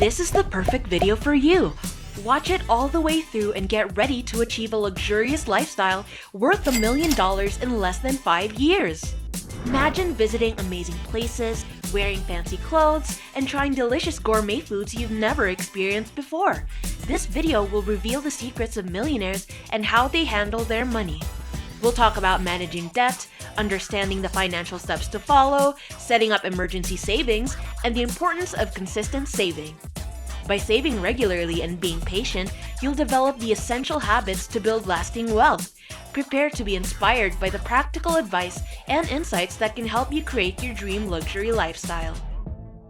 This is the perfect video for you. Watch it all the way through and get ready to achieve a luxurious lifestyle worth $1 million in less than 5 years. Imagine visiting amazing places, wearing fancy clothes, and trying delicious gourmet foods you've never experienced before. This video will reveal the secrets of millionaires and how they handle their money. We'll talk about managing debt, understanding the financial steps to follow, setting up emergency savings, and the importance of consistent saving. By saving regularly and being patient, you'll develop the essential habits to build lasting wealth. Prepare to be inspired by the practical advice and insights that can help you create your dream luxury lifestyle.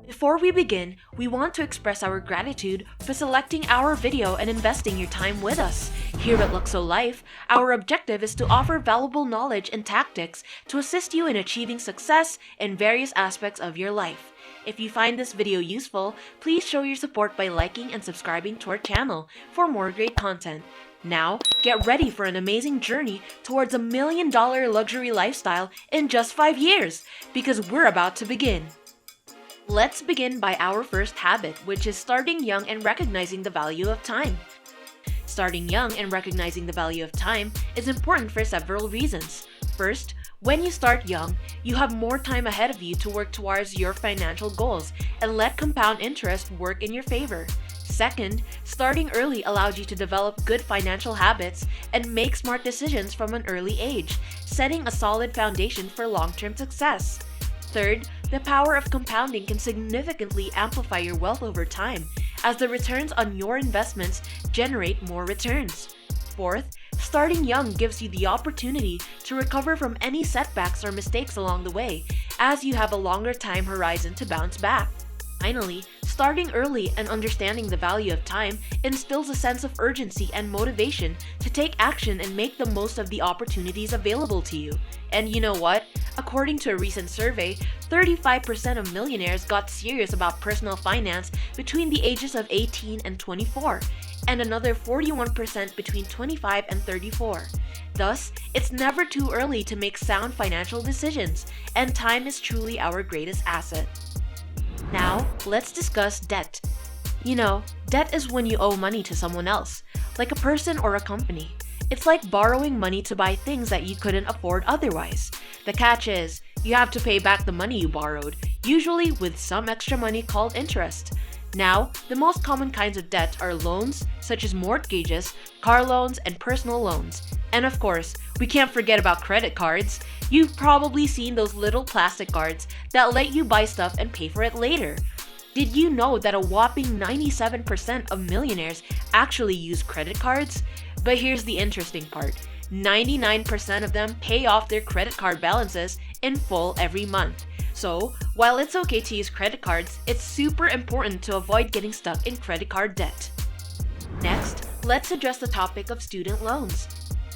Before we begin, we want to express our gratitude for selecting our video and investing your time with us. Here at Luxo-Life, our objective is to offer valuable knowledge and tactics to assist you in achieving success in various aspects of your life. If you find this video useful, please show your support by liking and subscribing to our channel for more great content. Now, get ready for an amazing journey towards $1 million luxury lifestyle in just 5 years, because we're about to begin. Let's begin by our first habit, which is starting young and recognizing the value of time. Starting young and recognizing the value of time is important for several reasons. First, when you start young, you have more time ahead of you to work towards your financial goals and let compound interest work in your favor. Second, starting early allows you to develop good financial habits and make smart decisions from an early age, setting a solid foundation for long-term success. Third, the power of compounding can significantly amplify your wealth over time, as the returns on your investments generate more returns. Fourth, starting young gives you the opportunity to recover from any setbacks or mistakes along the way, as you have a longer time horizon to bounce back. Finally, starting early and understanding the value of time instills a sense of urgency and motivation to take action and make the most of the opportunities available to you. And you know what? According to a recent survey, 35% of millionaires got serious about personal finance between the ages of 18 and 24, and another 41% between 25 and 34. Thus, it's never too early to make sound financial decisions, and time is truly our greatest asset. Now, let's discuss debt. You know, debt is when you owe money to someone else, like a person or a company. It's like borrowing money to buy things that you couldn't afford otherwise. The catch is, you have to pay back the money you borrowed, usually with some extra money called interest. Now, the most common kinds of debt are loans, such as mortgages, car loans, and personal loans. And of course, we can't forget about credit cards. You've probably seen those little plastic cards that let you buy stuff and pay for it later. Did you know that a whopping 97% of millionaires actually use credit cards? But here's the interesting part. 99% of them pay off their credit card balances in full every month. So, while it's okay to use credit cards, it's super important to avoid getting stuck in credit card debt. Next, let's address the topic of student loans.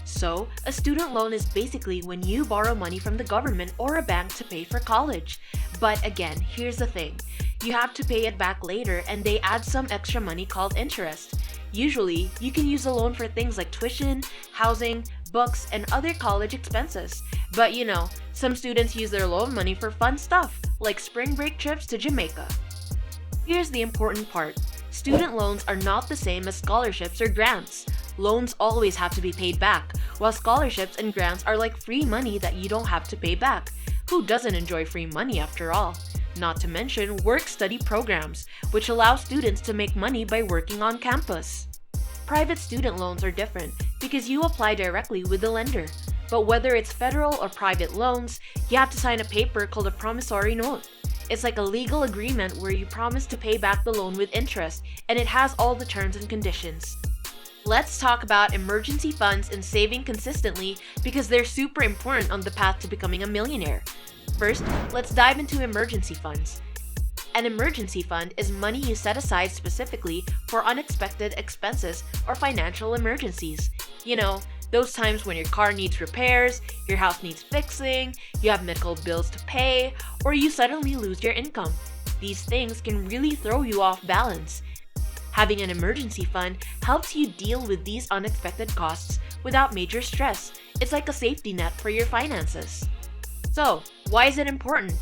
So, a student loan is basically when you borrow money from the government or a bank to pay for college. But again, here's the thing. You have to pay it back later, and they add some extra money called interest. Usually, you can use a loan for things like tuition, housing, books, and other college expenses. But you know, some students use their loan money for fun stuff, like spring break trips to Jamaica. Here's the important part. Student loans are not the same as scholarships or grants. Loans always have to be paid back, while scholarships and grants are like free money that you don't have to pay back. Who doesn't enjoy free money after all? Not to mention work-study programs, which allow students to make money by working on campus. Private student loans are different because you apply directly with the lender. But whether it's federal or private loans, you have to sign a paper called a promissory note. It's like a legal agreement where you promise to pay back the loan with interest, and it has all the terms and conditions. Let's talk about emergency funds and saving consistently because they're super important on the path to becoming a millionaire. First, let's dive into emergency funds. An emergency fund is money you set aside specifically for unexpected expenses or financial emergencies. You know, those times when your car needs repairs, your house needs fixing, you have medical bills to pay, or you suddenly lose your income. These things can really throw you off balance. Having an emergency fund helps you deal with these unexpected costs without major stress. It's like a safety net for your finances. So, why is it important?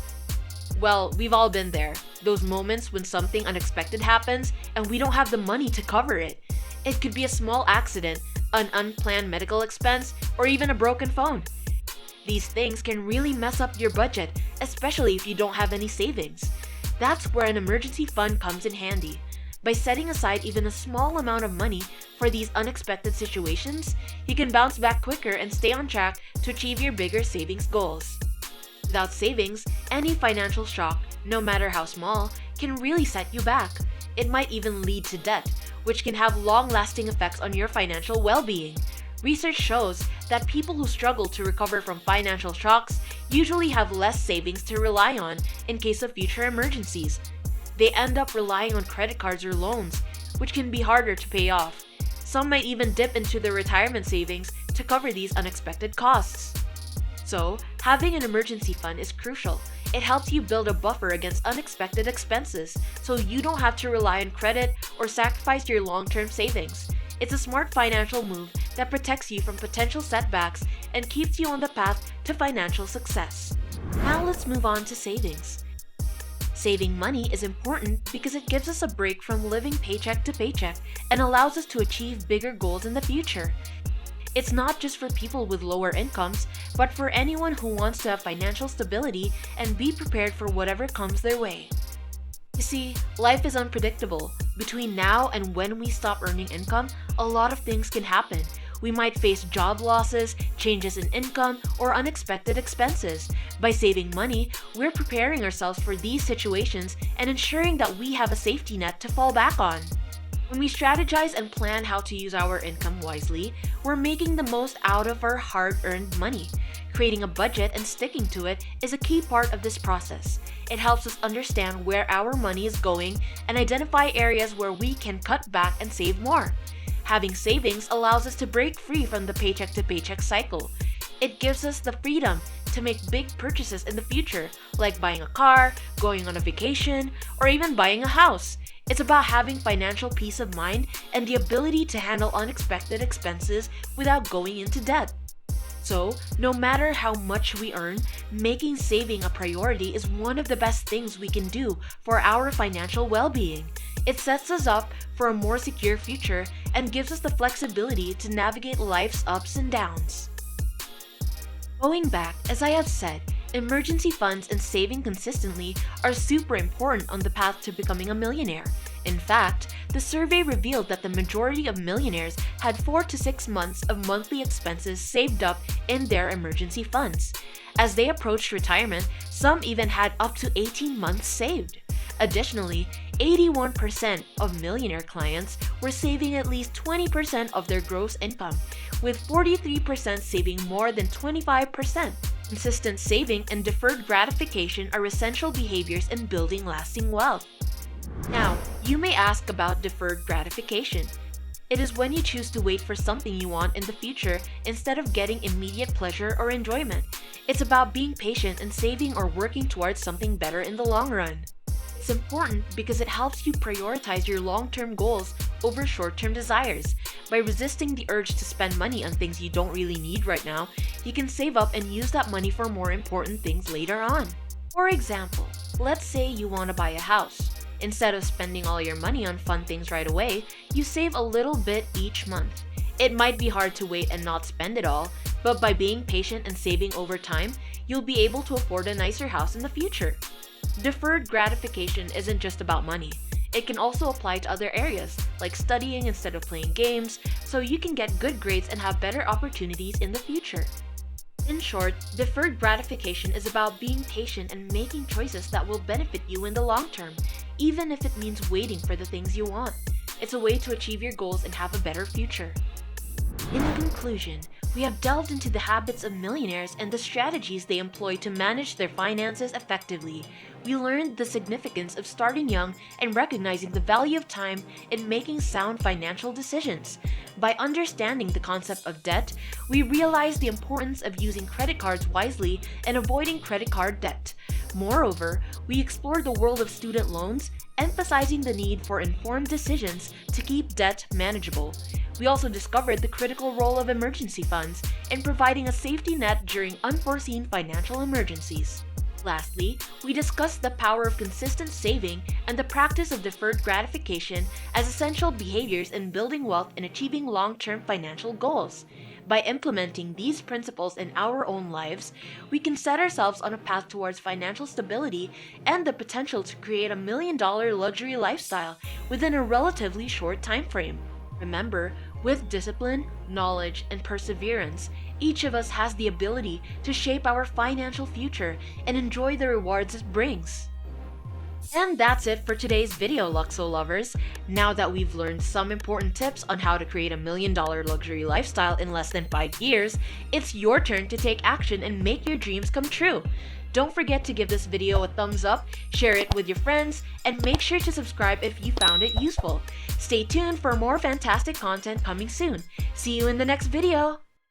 Well, we've all been there. Those moments when something unexpected happens and we don't have the money to cover it. It could be a small accident, an unplanned medical expense, or even a broken phone. These things can really mess up your budget, especially if you don't have any savings. That's where an emergency fund comes in handy. By setting aside even a small amount of money for these unexpected situations, you can bounce back quicker and stay on track to achieve your bigger savings goals. Without savings, any financial shock, no matter how small, can really set you back. It might even lead to debt, which can have long-lasting effects on your financial well-being. Research shows that people who struggle to recover from financial shocks usually have less savings to rely on in case of future emergencies. They end up relying on credit cards or loans, which can be harder to pay off. Some might even dip into their retirement savings to cover these unexpected costs. So, having an emergency fund is crucial. It helps you build a buffer against unexpected expenses, so you don't have to rely on credit or sacrifice your long-term savings. It's a smart financial move that protects you from potential setbacks and keeps you on the path to financial success. Now let's move on to savings. Saving money is important because it gives us a break from living paycheck to paycheck and allows us to achieve bigger goals in the future. It's not just for people with lower incomes, but for anyone who wants to have financial stability and be prepared for whatever comes their way. You see, life is unpredictable. Between now and when we stop earning income, a lot of things can happen. We might face job losses, changes in income, or unexpected expenses. By saving money, we're preparing ourselves for these situations and ensuring that we have a safety net to fall back on. When we strategize and plan how to use our income wisely, we're making the most out of our hard-earned money. Creating a budget and sticking to it is a key part of this process. It helps us understand where our money is going and identify areas where we can cut back and save more. Having savings allows us to break free from the paycheck-to-paycheck cycle. It gives us the freedom to make big purchases in the future, like buying a car, going on a vacation, or even buying a house. It's about having financial peace of mind and the ability to handle unexpected expenses without going into debt. So, no matter how much we earn, making saving a priority is one of the best things we can do for our financial well-being. It sets us up for a more secure future and gives us the flexibility to navigate life's ups and downs. Going back, as I have said, emergency funds and saving consistently are super important on the path to becoming a millionaire. In fact, the survey revealed that the majority of millionaires had 4 to 6 months of monthly expenses saved up in their emergency funds. As they approached retirement, some even had up to 18 months saved. Additionally, 81% of millionaire clients were saving at least 20% of their gross income, with 43% saving more than 25%. Consistent saving and deferred gratification are essential behaviors in building lasting wealth. Now, you may ask about deferred gratification. It is when you choose to wait for something you want in the future instead of getting immediate pleasure or enjoyment. It's about being patient and saving or working towards something better in the long run. It's important because it helps you prioritize your long-term goals over short-term desires. By resisting the urge to spend money on things you don't really need right now, you can save up and use that money for more important things later on. For example, let's say you want to buy a house. Instead of spending all your money on fun things right away, you save a little bit each month. It might be hard to wait and not spend it all, but by being patient and saving over time, you'll be able to afford a nicer house in the future. Deferred gratification isn't just about money. It can also apply to other areas, like studying instead of playing games, so you can get good grades and have better opportunities in the future. In short, deferred gratification is about being patient and making choices that will benefit you in the long term, even if it means waiting for the things you want. It's a way to achieve your goals and have a better future. In conclusion, we have delved into the habits of millionaires and the strategies they employ to manage their finances effectively. We learned the significance of starting young and recognizing the value of time in making sound financial decisions. By understanding the concept of debt, we realized the importance of using credit cards wisely and avoiding credit card debt. Moreover, we explored the world of student loans, emphasizing the need for informed decisions to keep debt manageable. We also discovered the critical role of emergency funds in providing a safety net during unforeseen financial emergencies. Lastly, we discussed the power of consistent saving and the practice of deferred gratification as essential behaviors in building wealth and achieving long-term financial goals. By implementing these principles in our own lives, we can set ourselves on a path towards financial stability and the potential to create a $1 million luxury lifestyle within a relatively short time frame. Remember, with discipline, knowledge, and perseverance, each of us has the ability to shape our financial future and enjoy the rewards it brings. And that's it for today's video, Luxo lovers. Now that we've learned some important tips on how to create a $1 million luxury lifestyle in less than 5 years, it's your turn to take action and make your dreams come true. Don't forget to give this video a thumbs up, share it with your friends, and make sure to subscribe if you found it useful. Stay tuned for more fantastic content coming soon. See you in the next video!